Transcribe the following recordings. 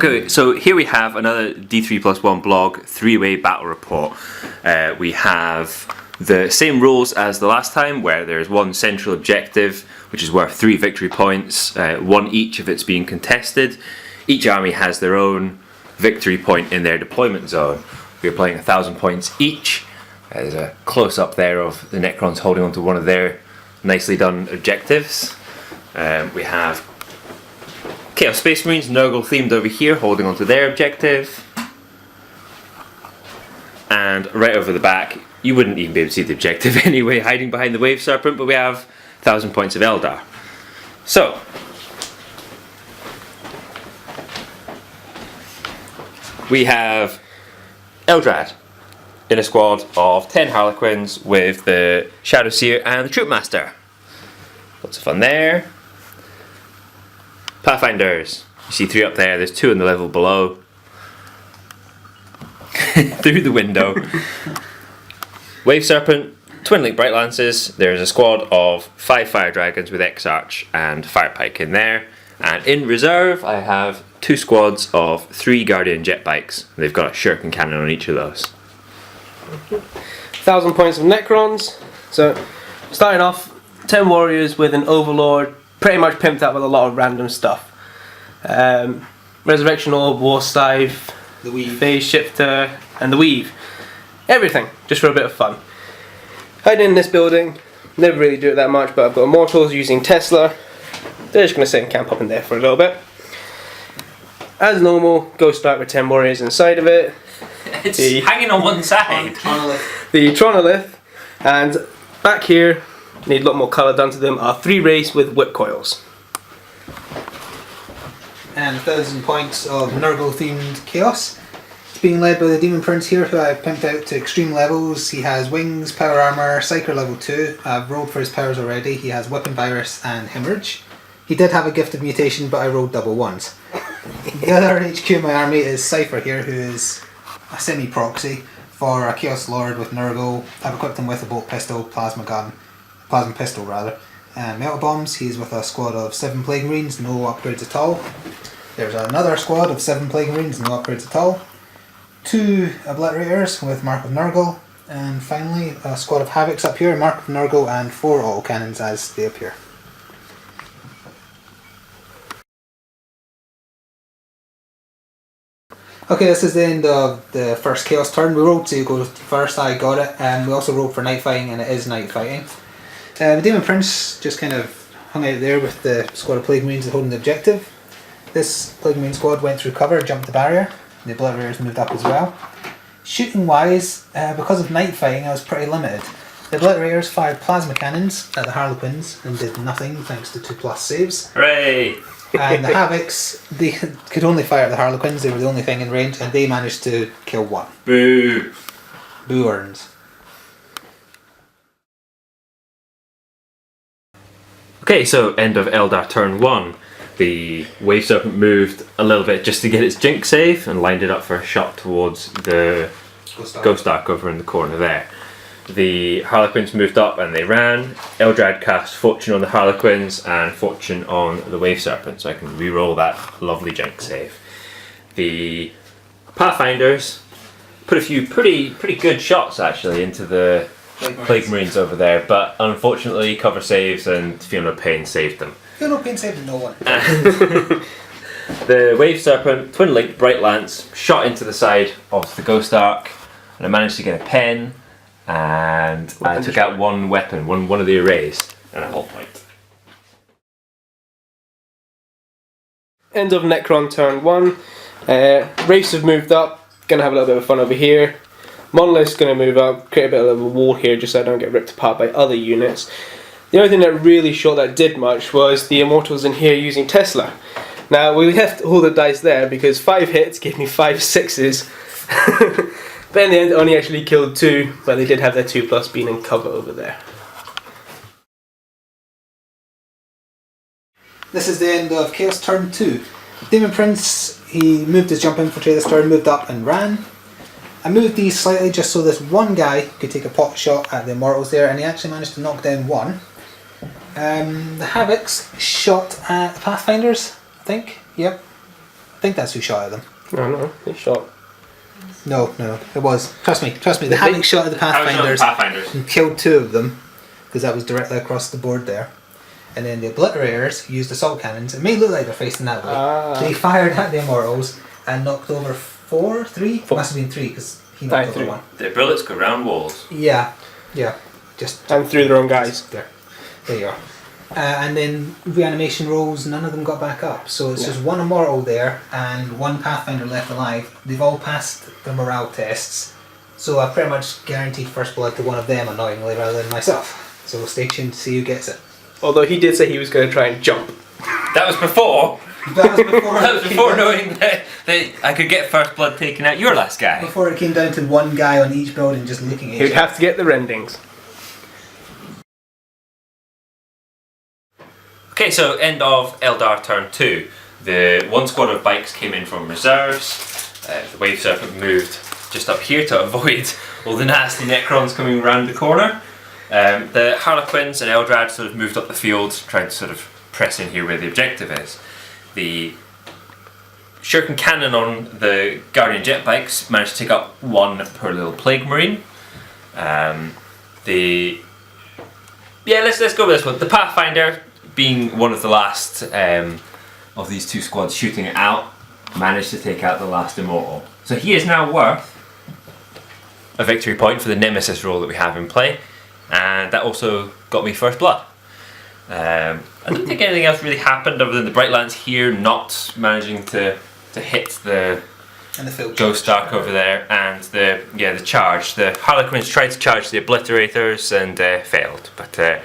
Okay, so here we have another D3+1 blog 3-way battle report. We have the same rules as the last time, where there's one central objective which is worth 3 victory points, 1 each if it's being contested. Each army has their own victory point in their deployment zone. We're playing 1,000 points each. There's a close-up there of the Necrons holding onto one of their nicely done objectives. We have Chaos Space Marines, Nurgle themed over here, holding onto their objective. And right over the back, you wouldn't even be able to see the objective anyway, hiding behind the Wave Serpent, but we have 1,000 points of Eldar. So, we have Eldrad in a squad of 10 Harlequins with the Shadow Seer and the Troopmaster. Lots of fun there. Pathfinders. You see 3 up there, there's 2 in the level below. Through the window. Wave Serpent, Twin Link Bright Lances. There's a squad of 5 Fire Dragons with X-Arch and Firepike in there. And in reserve, I have 2 squads of 3 Guardian Jet Bikes. They've got a shuriken cannon on each of those. 1,000 points of Necrons. So, starting off, 10 warriors with an Overlord, pretty much pimped out with a lot of random stuff. Resurrection Orb, War Scythe, The Weave. Phase Shifter, and the Weave. Everything, just for a bit of fun. Hiding in this building, never really do it that much, but I've got Immortals using Tesla. They're just going to sit and camp up in there for a little bit. As normal, Ghost Ark with 10 warriors inside of it. It's hanging on one side. The Tronolith, and back here, need a lot more colour done to them, are 3 Wraiths with Whip Coils. And 1,000 points of Nurgle themed Chaos. It's being led by the Demon Prince here, who I've pimped out to extreme levels. He has Wings, Power Armour, Psyker level 2. I've rolled for his powers already. He has Weapon Virus and Hemorrhage. He did have a Gifted Mutation, but I rolled double ones. The other HQ in my army is Cypher here, who is a semi-proxy for a Chaos Lord with Nurgle. I've equipped him with a Bolt Pistol, Plasma Pistol rather, and Melta Bombs. He's with a squad of 7 Plague Marines, no upgrades at all. There's another squad of 7 Plague Marines, no upgrades at all. 2 Obliterators with Mark of Nurgle, and finally a squad of Havocs up here, Mark of Nurgle, and 4 autocannons as they appear. Okay, this is the end of the first Chaos turn. We rolled to go first, I got it, and we also rolled for night fighting, and it is night fighting. The Demon Prince just kind of hung out there with the squad of Plague Marines holding the objective. This Plague Marine squad went through cover, jumped the barrier. The Obliterators moved up as well. Shooting wise, because of night fighting, I was pretty limited. The Obliterators fired plasma cannons at the Harlequins and did nothing thanks to 2+ saves. Hooray! And the Havocs, they could only fire at the Harlequins, they were the only thing in range, and they managed to kill 1. Boo! Boo earns. Okay, so end of Eldar turn 1. The Wave Serpent moved a little bit just to get its Jinx save and lined it up for a shot towards the Ghost Ark over in the corner there. The Harlequins moved up and they ran. Eldrad cast Fortune on the Harlequins and Fortune on the Wave Serpent, so I can re-roll that lovely Jinx save. The Pathfinders put a few pretty good shots actually into the Plague Marines over there, but unfortunately cover saves and Feel No Pain saved them. Feel No Pain saved no one. The Wave Serpent, Twin Link Bright Lance, shot into the side of the Ghost Ark, and I managed to get a pen, and I took out 1 weapon, one of the arrays, and a hull point. End of Necron turn 1. Wraiths have moved up, gonna have a little bit of fun over here. Monolith's gonna move up, create a bit of a wall here just so I don't get ripped apart by other units. The only thing that really showed that did much was the Immortals in here using Tesla. Now we left all the dice there because 5 hits gave me 5 6s. But in the end, it only actually killed 2, but they did have their 2+ being in cover over there. This is the end of Chaos turn 2. Demon Prince, he moved his jump infantry this turn, moved up and ran. I moved these slightly just so this one guy could take a pot shot at the Immortals there, and he actually managed to knock down 1. The Havocs shot at Pathfinders, I think. Yep. think that's who shot at them. No, they shot. No, it was. Trust me. The Havoc shot at the Pathfinders and killed 2 of them, because that was directly across the board there. And then the Obliterators used assault cannons. It may look like they're facing that way. They fired at the Immortals and knocked over 3? Must have been 3, because he knocked over 1. The bullets go round walls. Yeah. Just and through their own guys. There you are. And then reanimation rolls, none of them got back up. So it's just 1 Immortal there and 1 Pathfinder left alive. They've all passed their morale tests. So I pretty much guaranteed first blood to one of them, annoyingly, rather than myself. So stay tuned to see who gets it. Although he did say he was going to try and jump. That was before. That was before knowing that I could get first blood taken out your last guy. Before it came down to 1 guy on each building just looking at He would have to get the rendings. Okay, so end of Eldar turn 2. The 1 squad of bikes came in from reserves. The Wave Serpent moved just up here to avoid all the nasty Necrons coming around the corner. The Harlequins and Eldrad sort of moved up the field, trying to sort of press in here where the objective is. The Shuriken Cannon on the Guardian jet bikes managed to take up 1 per little Plague Marine. Let's go with this one. The Pathfinder, being one of the last of these 2 squads shooting it out, managed to take out the last Immortal. So he is now worth a victory point for the Nemesis role that we have in play, and that also got me first blood. I don't think anything else really happened other than the Bright Lance here not managing to hit the Ghost Dark over there, and the charge. The Harlequins tried to charge the Obliterators and failed, but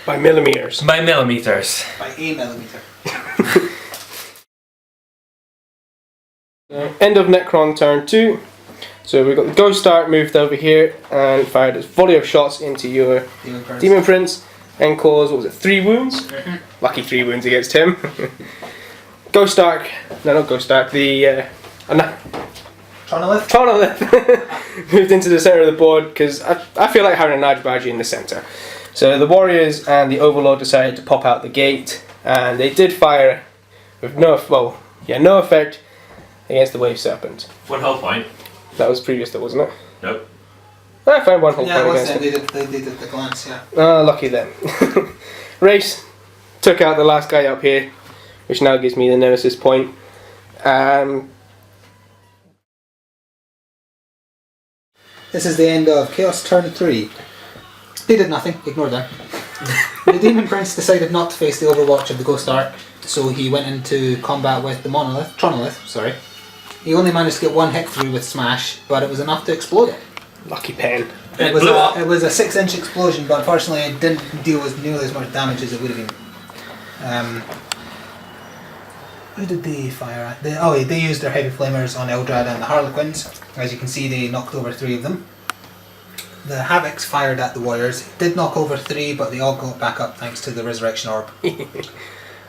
by millimeters. By millimeters. By a millimeter. End of Necron turn 2. So we've got the Ghost Dark moved over here and fired a volley of shots into your Demon Prince and caused, 3 wounds? Lucky 3 wounds against him. Ghost Dark, no, not Ghost Dark, the Tronolith moved into the centre of the board because I feel like having a Najbaji in the centre. So the Warriors and the Overlord decided to pop out the gate, and they did fire with no effect against the Wave Serpent. 1 hull point. That was previous though, wasn't it? Nope. I found 1 hull point against it. it. They did the glance, yeah. Lucky them. Race took out the last guy up here, which now gives me the Nemesis point. This is the end of Chaos turn 3. They did nothing, ignore them. The Demon Prince decided not to face the Overwatch of the Ghost Ark, so he went into combat with the Tronolith. He only managed to get 1 hit through with Smash, but it was enough to explode it. Lucky pen. It was a 6-inch explosion, but unfortunately it didn't deal with nearly as much damage as it would have been. Who did they fire at? They used their heavy flamers on Eldrad and the Harlequins. As you can see, they knocked over 3 of them. The Havocs fired at the Warriors. Did knock over 3, but they all got back up thanks to the Resurrection Orb.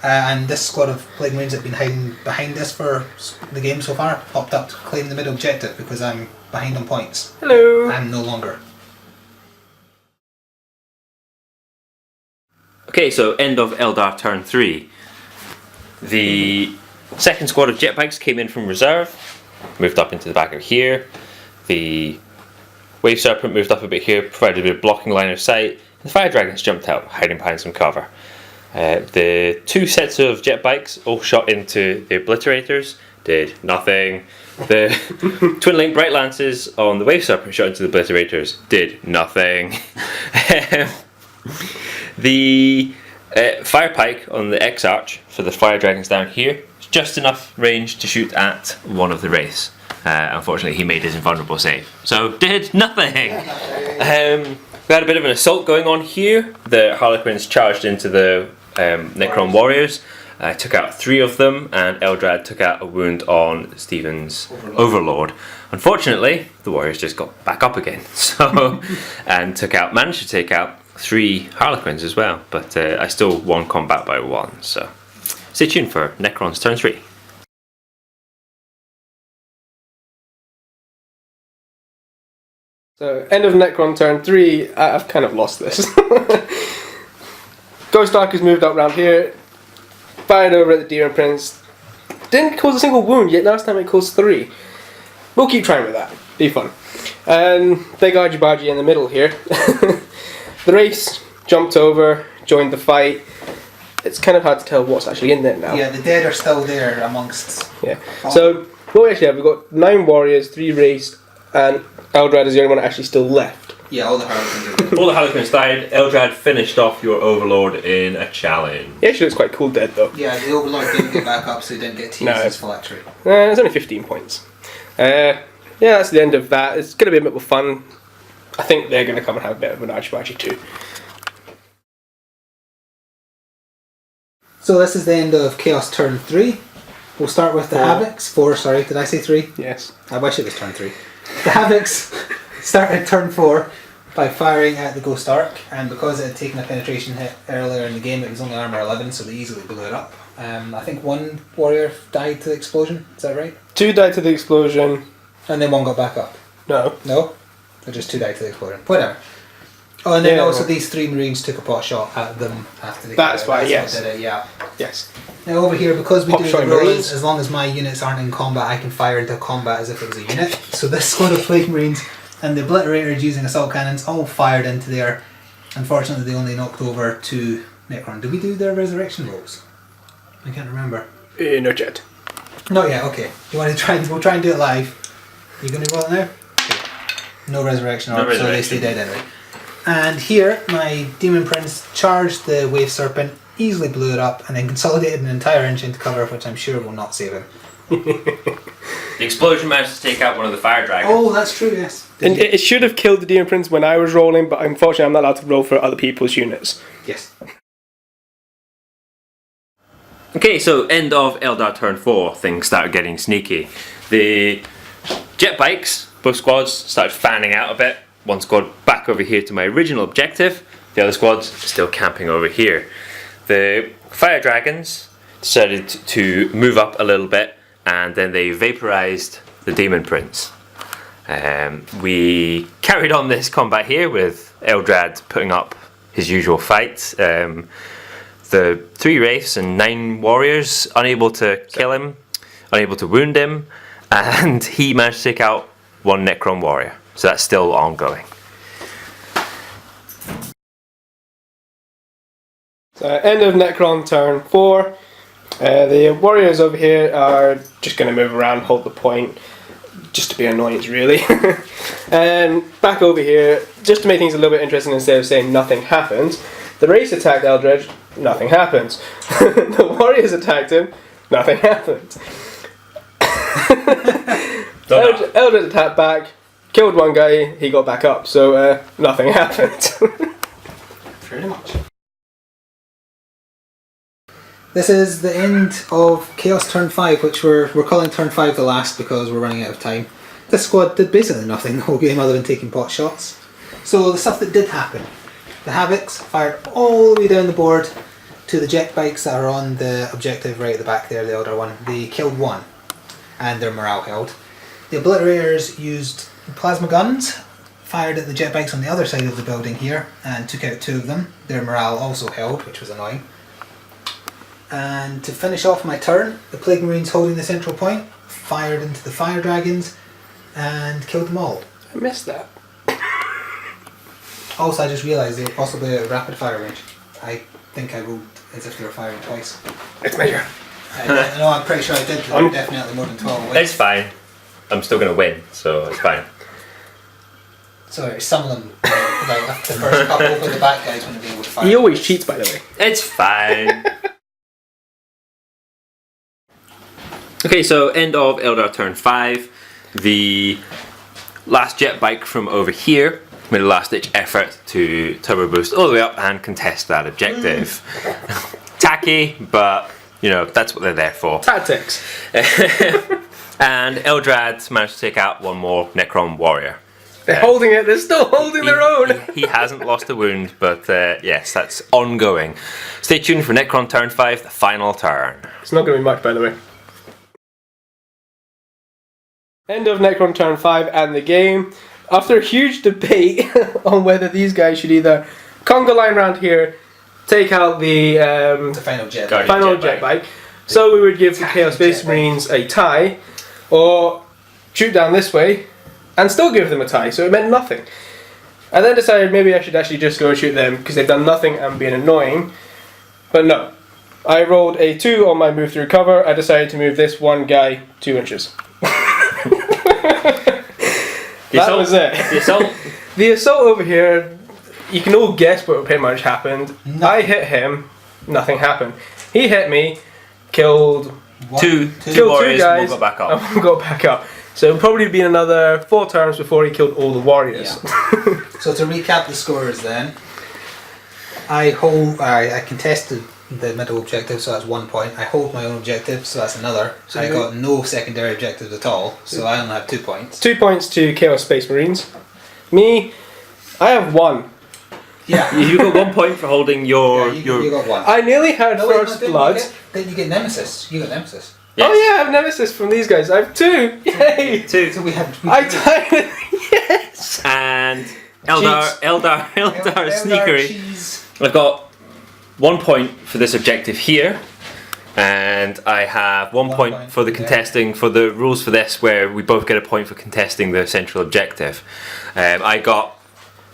And this squad of Plague Marines that have been hiding behind us for the game so far popped up to claim the mid objective because I'm behind on points. Hello. I'm no longer. Okay, so end of Eldar turn 3. The second squad of jetbikes came in from reserve, moved up into the back of here. The Wave Serpent moved up a bit here, provided a bit of blocking line of sight. The Fire Dragons jumped out, hiding behind some cover. The 2 sets of jetbikes all shot into the Obliterators, did nothing. The Twin Link Bright Lances on the Wave Serpent shot into the Obliterators, did nothing. The Fire Pike on the X-Arch for the Fire Dragons down here is just enough range to shoot at one of the Wraiths. Unfortunately, he made his invulnerable save, so did nothing. We had a bit of an assault going on here. The Harlequins charged into the Necron Warriors, took out 3 of them, and Eldrad took out a wound on Stephen's Overlord. Unfortunately, the Warriors just got back up again, and managed to take out 3 Harlequins as well, but I still won combat by 1, so stay tuned for Necrons turn 3. So, end of Necron turn 3, I've kind of lost this. Ghost Dark has moved up around here, fired over at the Demon Prince, Didn't cause a single wound, yet last time it caused 3. We'll keep trying with that. Be fun. Big Argy-Bargy in the middle here. The race jumped over, joined the fight. It's kind of hard to tell what's actually in there now. Yeah, the dead are still there amongst... Yeah. So, what we actually have, we've got 9 warriors, 3 race, and Eldrad is the only one actually still left. Yeah, all the Harlequins are dead. All the Harlequins died. Eldrad finished off your Overlord in a challenge. He actually looks quite cool dead though. Yeah, the Overlord didn't get back up, so he didn't get teased his phylactery. It's only 15 points. Yeah, that's the end of that. It's going to be a bit of fun. I think they're going to come and have a bit of an Argy-Bargy too. So this is the end of Chaos turn 3. We'll start with the Havocs. 4, sorry, did I say 3? Yes. I wish it was turn 3. The Havocs started turn 4 by firing at the Ghost Ark, and because it had taken a penetration hit earlier in the game, it was only armor 11, so they easily blew it up. I think 1 warrior died to the explosion, is that right? 2 died to the explosion. And then 1 got back up. No. No? Or just 2 died to the explosion. Whatever. Oh, and then also these 3 Marines took a pot shot at them after they That's why, yes. what did it, yeah. Yes. Now over here, because we Pot do shot the rules, Marines. as long as my units aren't in combat, I can fire into combat as if it was a unit. So this squad of Plague Marines and the Obliterators using assault cannons all fired into there. Unfortunately, they only knocked over 2 Necron. Did we do their resurrection rolls? I can't remember. Not yet. Not yet, okay. You want to try? We'll try and do it live. You going to roll it now? Okay. No resurrection orb, so they stay dead anyway. And here, my Demon Prince charged the Wave Serpent, easily blew it up, and then consolidated an entire inch into cover, which I'm sure will not save him. The explosion managed to take out one of the fire dragons. Oh, that's true, yes. And it should have killed the Demon Prince when I was rolling, but unfortunately I'm not allowed to roll for other people's units. Yes. Okay, so end of Eldar turn 4, things started getting sneaky. The jet bikes, both squads, started fanning out a bit. One squad back over here to my original objective, the other squad's still camping over here. The fire dragons decided to move up a little bit, and then they vaporized the Demon Prince. We carried on this combat here with Eldrad putting up his usual fights. The 3 wraiths and 9 warriors unable to kill him, unable to wound him, and he managed to take out 1 Necron warrior. So that's still ongoing. So end of Necron turn 4. The warriors over here are just going to move around, hold the point, just to be annoyance really. And back over here, just to make things a little bit interesting, instead of saying nothing happens, the race attacked Eldred, nothing happens. The warriors attacked him, nothing happened. Eldred attacked back, killed 1 guy, he got back up, so nothing happened. Pretty much. This is the end of Chaos turn 5, which we're calling turn 5 the last because we're running out of time. This squad did basically nothing the whole game other than taking pot shots. So the stuff that did happen. The Havocs fired all the way down the board to the jet bikes that are on the objective right at the back there, the other one. They killed 1 and their morale held. The Obliterators used plasma guns, fired at the jet bikes on the other side of the building here and took out 2 of them. Their morale also held, which was annoying. And to finish off my turn, the Plague Marines holding the central point fired into the fire dragons and killed them all. I missed that. Also, I just realised they were possibly at rapid fire range. I think I rolled as if they were firing twice. Let's measure. No, I'm pretty sure I did. There were definitely more than 12 away. It's fine. I'm still going to win, so it's fine. Sorry, some of them, like the first couple, but the back guys wouldn't be able to fire. He always cheats, by the way. It's fine. Okay, so end of Eldar turn 5. The last jet bike from over here made a last ditch effort to turbo boost all the way up and contest that objective. Tacky, but you know, that's what they're there for. Tactics. And Eldrad managed to take out 1 more Necron warrior. They're holding it, they're still holding their own. He hasn't lost a wound, but yes, that's ongoing. Stay tuned for Necron turn 5, the final turn. It's not going to be much, by the way. End of Necron turn 5 and the game. After a huge debate on whether these guys should either conga line round here, take out the The final jet. Guardian final jet jet bike, So we would give the Chaos Space Marines a tie, or shoot down this way, and still give them a tie, so it meant nothing. I then decided maybe I should actually just go and shoot them, because they've done nothing and being annoying. But no. I rolled a 2 on my move through cover. I decided to move this one guy 2 inches. That was it. The assault. The assault over here, you can all guess what pretty much happened. I hit him, nothing happened. He hit me, killed Two killed warriors, two guys, one got back up. and one got back up. So it'll probably been another 4 turns before he killed all the warriors. So to recap the scores then, I contested the middle objective, so that's 1 point. I hold my own objective, so that's another. So I got no secondary objectives at all, so I only have 2 points. 2 points to Chaos Space Marines. Me, I have 1. Yeah. You got 1 point for holding your. You got 1. I nearly had first blood. Then you get Nemesis. You got Nemesis. Yes. Oh yeah, I have Nemesis from these guys. I have 2. Yay! 2. So we have. I tied it. Yes. And Eldar sneakery. Cheese. I've got 1 point for this objective here, and I have 1 point for the contesting for the rules for this, where we both get a point for contesting the central objective. I got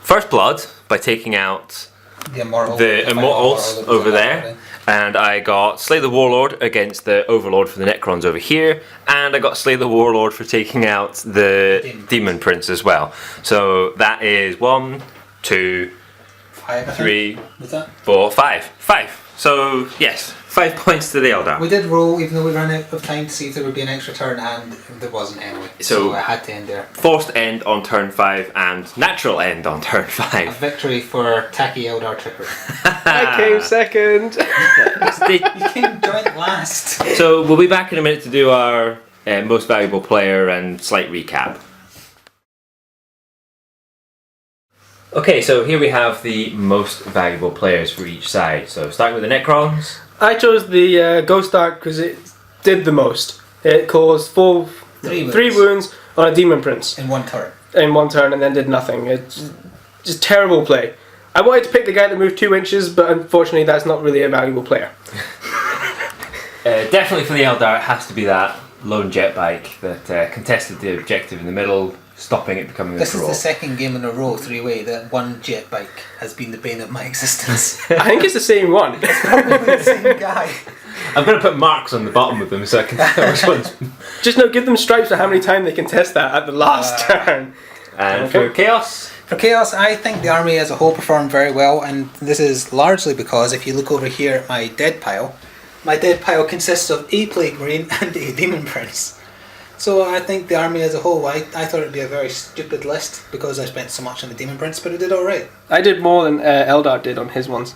first blood by taking out The immortals over there, and I got Slay the Warlord against the Overlord for the Necrons over here, and I got Slay the Warlord for taking out the Demon Prince as well. So that is 1, 2, 3, 4, 5. 5. So yes, 5 points to the Eldar. We did roll, even though we ran out of time to see if there would be an extra turn, and there wasn't anyway. So I had to end there. Forced end on turn 5 and natural end on turn A 5. victory for tacky Eldar trickery. I came second. You came joint last. So we'll be back in a minute to do our most valuable player and slight recap. Okay, so here we have the most valuable players for each side. So starting with the Necrons. I chose the Ghost Ark because it did the most. It caused 3 wounds on a Demon Prince In 1 turn. in 1 turn and then did nothing. It's just terrible play. I wanted to pick the guy that moved 2 inches, but unfortunately that's not really a valuable player. Definitely for the Eldar, it has to be that lone jet bike that contested the objective in the middle, stopping it becoming a This draw. is the second game in a row, 3-way, that one jet bike has been the bane of my existence. I think it's the same one. Probably the same guy. I'm going to put marks on the bottom of them so I can tell which ones. Just no, give them stripes for how many times they can test that at the last turn. And for Chaos? For Chaos, I think the army as a whole performed very well, and this is largely because if you look over here at my dead pile consists of a Plague Marine and a Demon Prince. So I think the army as a whole, I thought it would be a very stupid list because I spent so much on the Demon Prince, but it did alright. I did more than Eldar did on his ones.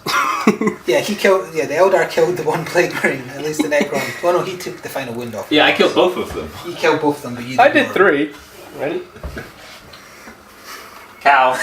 Yeah, the Eldar killed the one Plague Marine, at least the Necron. Well, no, he took the final wound off. Yeah, I killed both of them. He killed both of them, but you did I did more. 3. Ready? Cow.